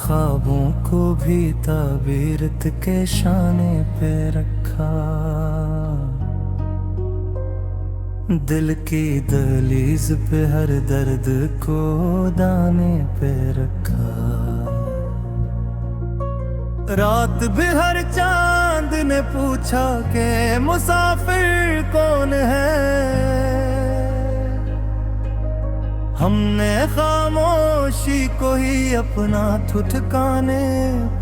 ख्वाबों को भी ताबीरत के शाने पे रखा। दिल की दहलीज पे हर दर्द को दाने पे रखा। रात भी हर चांद ने पूछा कि मुसाफिर कौन है। हमने खामोशी को ही अपना ठिकाने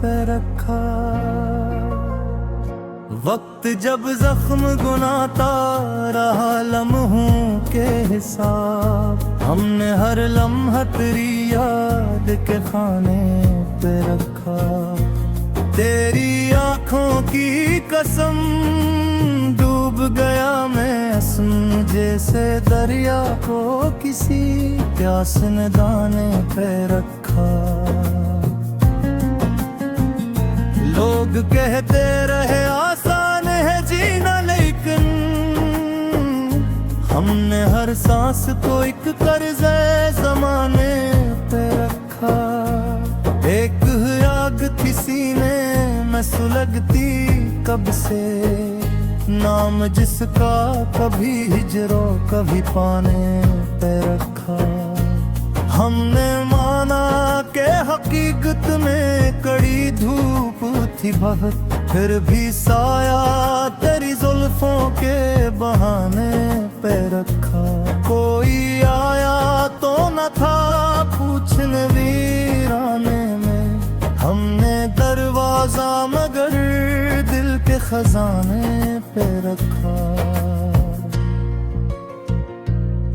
पे रखा। वक्त जब जख्म गुनाता रहा लम्हों के हिसाब, हमने हर लम्हा तेरी याद के खाने पे रखा। तेरी आँखों की कसम डूब गया मैं असम जैसे दरिया को किसी प्यास ने दाने पे रखा। लोग कहते रहे आसान है जीना, लेकिन हमने हर सांस को एक कर्ज़े ज़माने पे रखा। एक आग थी सीने में सुलगती कब से, नाम जिसका कभी हिजरो कभी पाने पे रखा। हमने माना के हकीकत में कड़ी धूप थी बहुत, फिर भी साया तेरी जुल्फों के बहाने पे रखा। कोई आया तो न था पूछने वीराने में, हमने दरवाजा मगर दिल के खजाने पे रखा।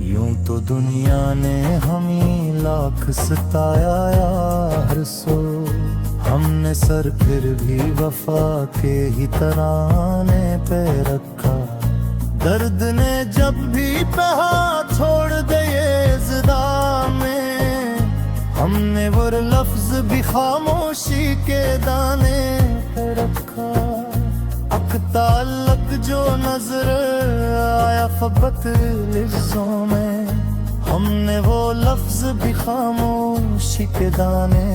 यूं तो दुनिया ने हमें लाख सताया यार सो, हमने सर फिर भी वफा के ही तराने पे रखा। दर्द ने जब भी कहा छोड़ दे ये ज़िदा में, हमने वो लफ्ज भी खामोशी के दाने पे रखा। ताल्लुक जो नजर आया फबत लिफ्ज़ों में, हमने वो लफ्ज भी खामोशी के दाने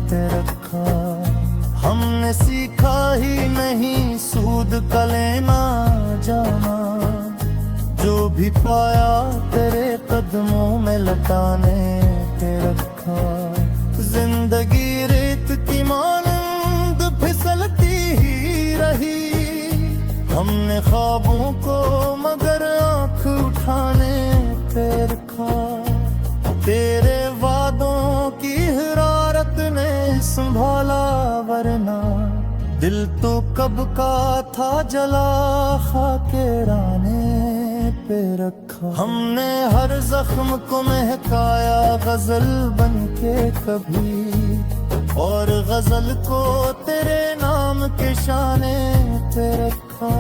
पे रखा। हमने सीखा ही नहीं सूद का लेना जाना, जो भी पाया तेरे कदमों में लटाने पे रखा। जिंदगी रेत की मानंद फिसलती ही रही, हमने ख्वाबों को मगर आँख उठाने पे रखा। तेरे वादों की हरारत ने संभाला वरना, दिल तो कब का था जला खाके राने पे रखा। हमने हर जख्म को महकाया गजल बन के कभी, और गजल को तेरे नाम के शाने पे रखा।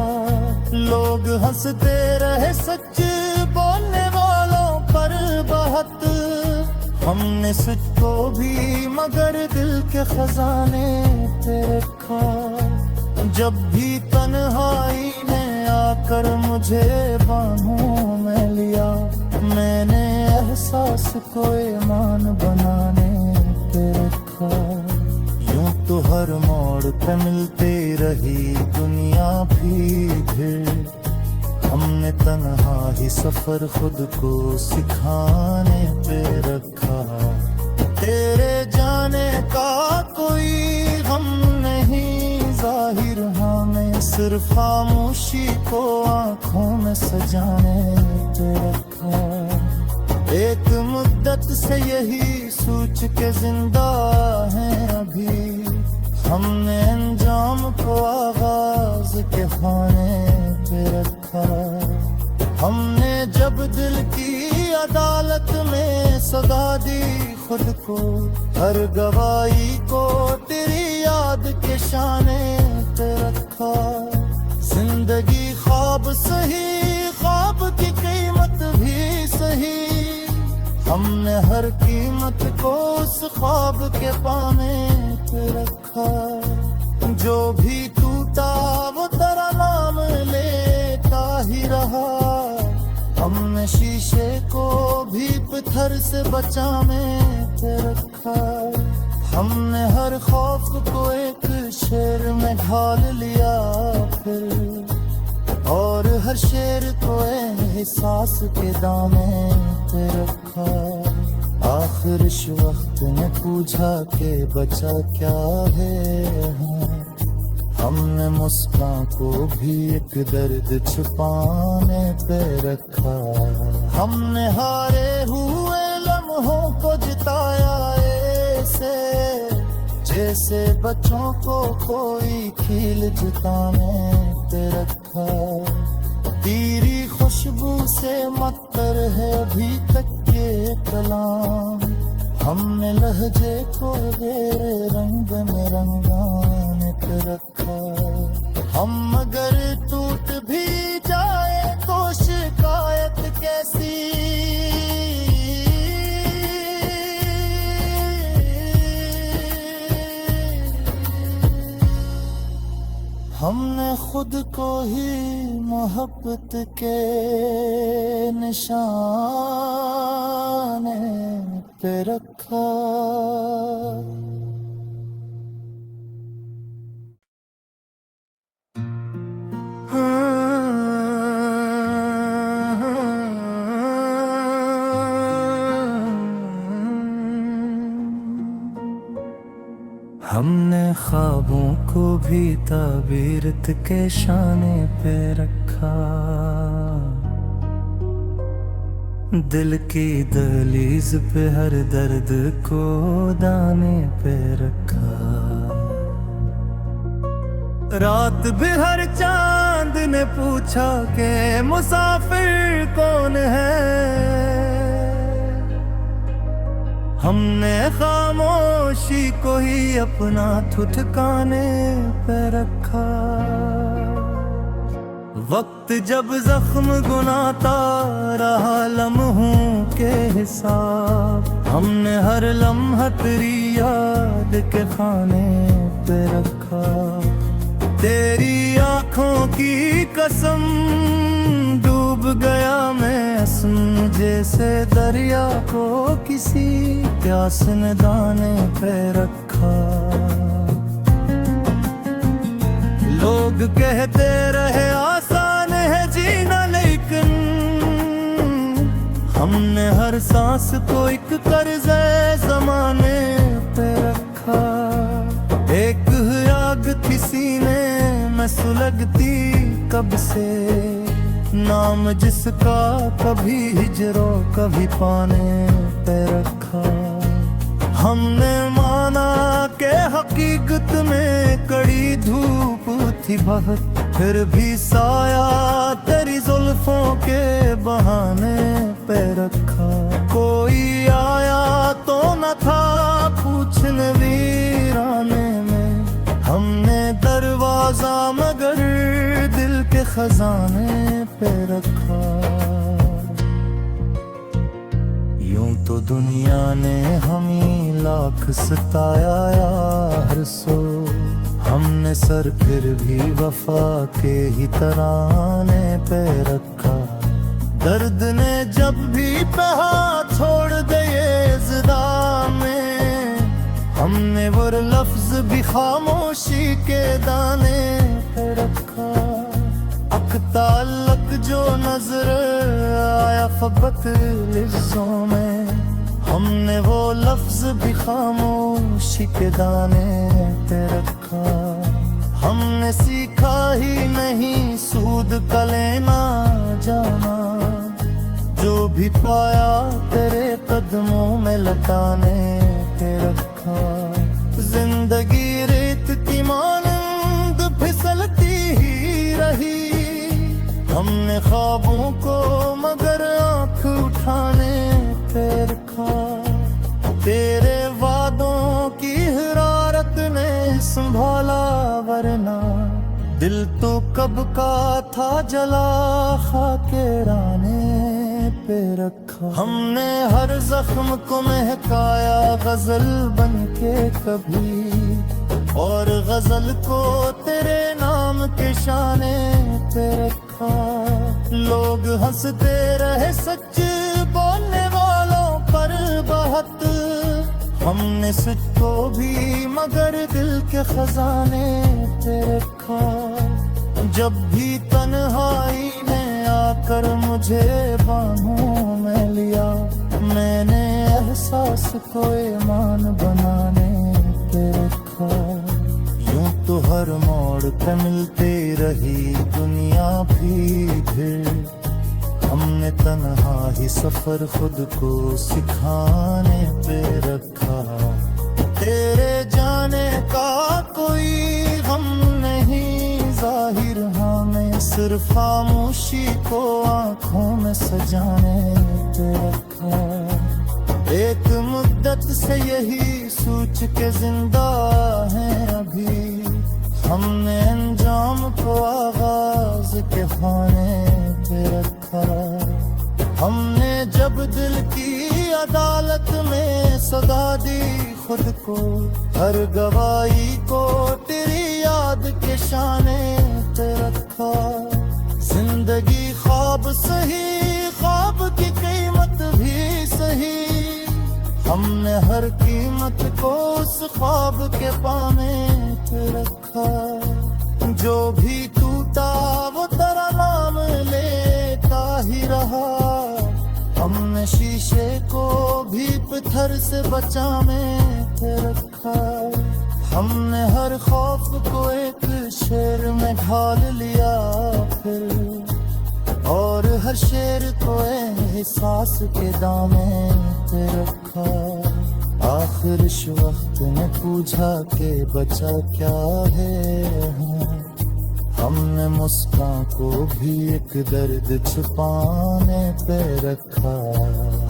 लोग हंसते रहे सच बोलने वालों पर बहुत, हमने सच को भी मगर दिल के खजाने पे रखा। जब भी तन्हाई ने आकर मुझे बाहों में लिया, मैंने एहसास को ईमान बनाने पे रखा। यूं तो हर मोड़ पे मिलते रही दुनिया भी फिर, हमने तन्हा ही सफर खुद को सिखाने पे रखा। तेरे जाने का कोई गम नहीं जाहिर, हमें सिर्फ खामोशी को आंखों में सजाने पे रखा। एक मुद्दत से यही सोच के जिंदा हैं अभी, हमने अंजाम को आगाज के खाने पे रखा। हमने जब दिल की अदालत में सदा दी खुद को, हर गवाही को तेरी याद के शाने पे रखा। जिंदगी ख्वाब सही, ख्वाब की कीमत भी सही, हमने हर कीमत को उस ख्वाब के पाने पे रखा। जो भी टूटा वो तेरा नाम लेता ही रहा, हमने शीशे को भी पत्थर से बचाने पे रखा। हमने हर खौफ को एक शेर में ढाल लिया फिर, और हर शेर को एहसास के दाने पे रखा। आखिर इस वक्त ने पूछा कि बचा क्या है, हमने मुस्कान को भी एक दर्द छुपाने पे रखा। हमने हारे हुए लम्हों को जिताया ऐसे, जैसे बच्चों को कोई खेल जिताने पे रखा। तेरी खुशबू से मत्तर है अभी तक ये कलाम, हमने लहजे को तेरे रंग में रंगाने पे रखा। हम अगर टूट भी जाए तो शिकायत कैसी, हमने खुद को ही मोहब्बत के निशाने पे रखा। हमने ख्वाबों को भी ताबीरत के शाने पे रखा। दिल की दहलीज पे हर दर्द को दाने पे रखा। रात भी हर चांद ने पूछा कि मुसाफिर कौन है, हमने खामोशी को ही अपना ठिकाने पे रखा। वक्त जब जख्म गुनाता रहा लम्हों के हिसाब, हमने हर लम्हा तेरी याद के खाने पे रखा। तेरी आँखों की कसम डूब गया मैं असम, जैसे दरिया को किसी प्यास ने दाने पे रखा। लोग कहते रहे आसान है जीना, लेकिन हमने हर सांस को एक कर्ज़े ज़माने पे रखा। एक आग थी सीने में सुलगती कब से, नाम जिसका कभी हिजरो कभी पाने पे रखा। हमने माना के हकीकत में कड़ी धूप थी बहुत, फिर भी साया तेरी जुल्फों के बहाने पे रखा। कोई आया तो न था पूछने वीराने में, हमने दरवाजा मगर दिल के खजाने पे रखा। यूं तो दुनिया ने हमें लाख सताया यार सो, हमने सर फिर भी वफा के ही तराने पे रखा। दर्द ने जब भी कहा छोड़ दे ये ज़िदा में, हमने वो लफ्ज भी खामोशी के दाने पे रखा। ताल्लुक जो नजर आया फबत लिफ्ज़ों में, हमने वो लफ्ज भी खामोशी के दाने पे रखा। हमने सीखा ही नहीं सूद का लेना जाना, जो भी पाया तेरे कदमों में लटाने पे रखा। जिंदगी रेत की मानंद फिसलती ही रही, हमने ख्वाबों को मगर आँख उठाने पे रखा। तेरे वादों की हिरारत ने संभाला, वरना दिल तो कब का था जला खाके राने पे रखा। हमने हर जख्म को महकाया गजल बन के कभी, और गजल को तेरे नाम के शाने पे रखा। लोग हंसते रहे सच बोलने वालों पर बहुत, हमने सिक्को भी मगर दिल के खजाने पे रखा। जब भी तन्हाई ने आकर मुझे बाहों में लिया, मैंने एहसास को ईमान बनाने पे रखा। यूं तो हर मोड़ पे मिलती रही दुनिया भी फिर, हमने तन्हा ही सफर खुद को सिखाने पे रखा। तेरे जाने का कोई गम नहीं जाहिर, हमें सिर्फ खामोशी को आंखों में सजाने पे रखा। एक मुद्दत से यही सोच के जिंदा है अभी, हमने अंजाम को आगाज के खाने पे रखा। हमने जब दिल की अदालत में सदा दी खुद को, हर गवाही को तेरी याद के शाने पे रखा। जिंदगी ख्वाब सही, ख्वाब की कीमत भी सही, हमने हर कीमत को उस ख्वाब के पाने पे रखा। जो भी टूटा वो तेरा नाम लेता ही रहा, हमने शीशे को भी पत्थर से बचाने पे रखा। हमने हर खौफ को एक शेर में ढाल लिया फिर, और हर शेर को एहसास के दामे पे रखा। आखिर इस वक्त ने पूछा के बचा क्या है, हमने मुस्कान को भी एक दर्द छुपाने पे रखा।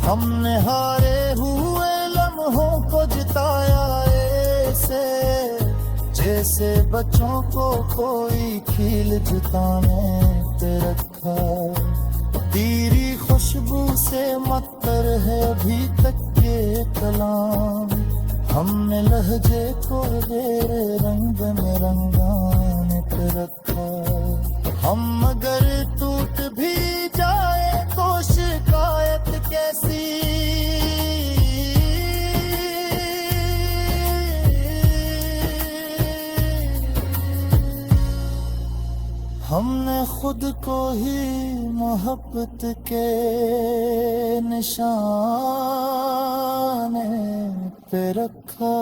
हमने हारे हुए लम्हों को जिताया ऐसे, जैसे बच्चों को कोई खेल जिताने पे रखा। तेरी खुशबू से मत्तर है अभी तक ये कलाम, हमने लहजे को तेरे रंग में रंगाने पे रखा। हम अगर टूट भी जाए तो शिकायत कैसी, हमने खुद को ही मोहब्बत के निशाने पे रखा।